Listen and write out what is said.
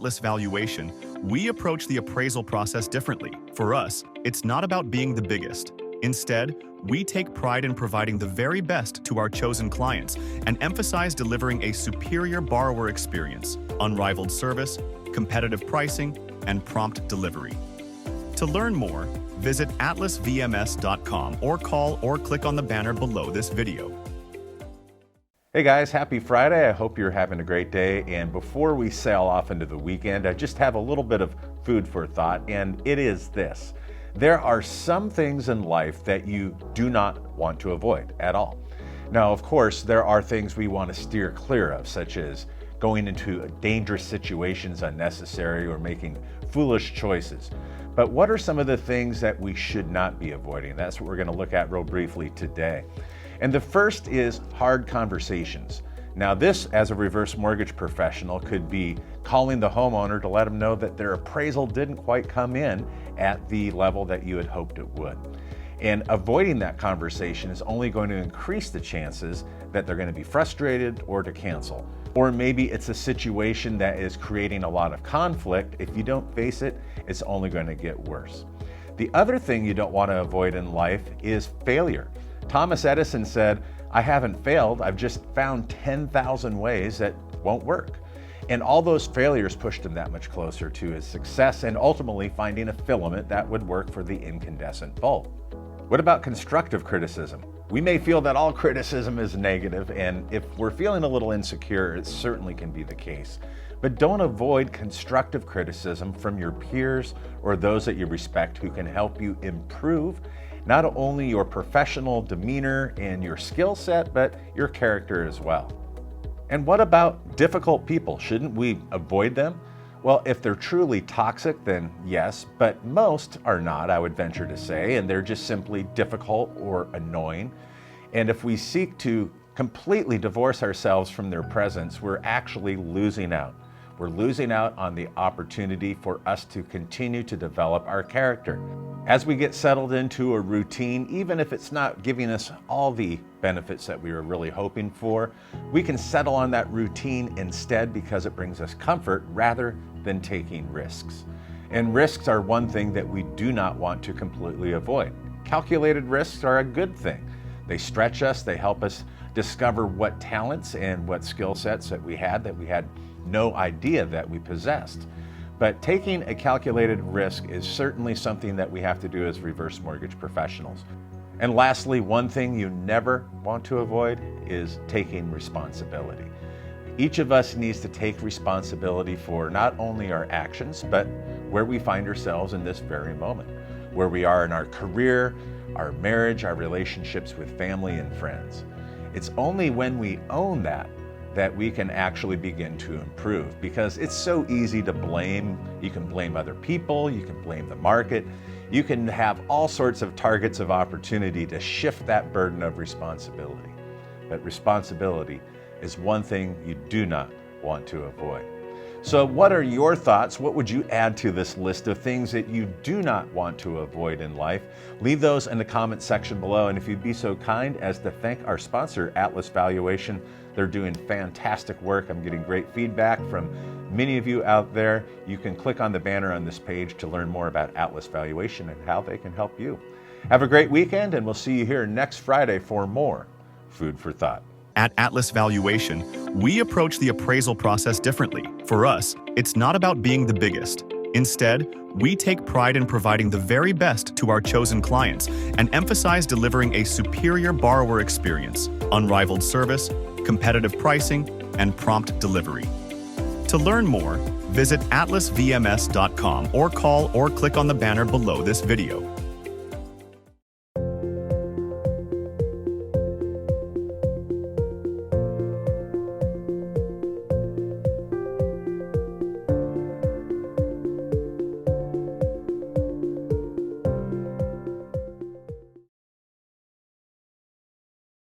Atlas Valuation, we approach the appraisal process differently. For us, it's not about being the biggest. Instead, we take pride in providing the very best to our chosen clients and emphasize delivering a superior borrower experience, unrivaled service, competitive pricing, and prompt delivery. To learn more, visit atlasvms.com or call or click on the banner below this video. Hey guys, happy Friday. I hope you're having a great day. And before we sail off into the weekend, I just have a little bit of food for thought, and it is this. There are some things in life that you do not want to avoid at all. Now, of course, there are things we want to steer clear of, such as going into dangerous situations unnecessary or making foolish choices. But what are some of the things that we should not be avoiding? That's what we're going to look at real briefly today. And the first is hard conversations. Now this, as a reverse mortgage professional, could be calling the homeowner to let them know that their appraisal didn't quite come in at the level that you had hoped it would. And avoiding that conversation is only going to increase the chances that they're going to be frustrated or to cancel. Or maybe it's a situation that is creating a lot of conflict. If you don't face it, it's only going to get worse. The other thing you don't want to avoid in life is failure. Thomas Edison said, "I haven't failed, I've just found 10,000 ways that won't work." And all those failures pushed him that much closer to his success and ultimately finding a filament that would work for the incandescent bulb. What about constructive criticism? We may feel that all criticism is negative, and if we're feeling a little insecure, it certainly can be the case. But don't avoid constructive criticism from your peers or those that you respect who can help you improve not only your professional demeanor and your skill set, but your character as well. And what about difficult people? Shouldn't we avoid them? Well, if they're truly toxic, then yes, but most are not, I would venture to say, and they're just simply difficult or annoying. And if we seek to completely divorce ourselves from their presence, we're actually losing out. We're losing out on the opportunity for us to continue to develop our character. As we get settled into a routine, even if it's not giving us all the benefits that we were really hoping for, we can settle on that routine instead because it brings us comfort rather than taking risks. And risks are one thing that we do not want to completely avoid. Calculated risks are a good thing. They stretch us, they help us discover what talents and what skill sets that we had no idea that we possessed. But taking a calculated risk is certainly something that we have to do as reverse mortgage professionals. And lastly, one thing you never want to avoid is taking responsibility. Each of us needs to take responsibility for not only our actions, but where we find ourselves in this very moment, where we are in our career, our marriage, our relationships with family and friends. It's only when we own that we can actually begin to improve, because it's so easy to blame. You can blame other people, you can blame the market, you can have all sorts of targets of opportunity to shift that burden of responsibility. But responsibility is one thing you do not want to avoid. So what are your thoughts? What would you add to this list of things that you do not want to avoid in life? Leave those in the comment section below. And if you'd be so kind as to thank our sponsor, Atlas Valuation. They're doing fantastic work. I'm getting great feedback from many of you out there. You can click on the banner on this page to learn more about Atlas Valuation and how they can help you. Have a great weekend, and we'll see you here next Friday for more Food for Thought. At Atlas Valuation, we approach the appraisal process differently. For us, it's not about being the biggest. Instead, we take pride in providing the very best to our chosen clients and emphasize delivering a superior borrower experience, unrivaled service, competitive pricing, and prompt delivery. To learn more, visit atlasvms.com or call or click on the banner below this video.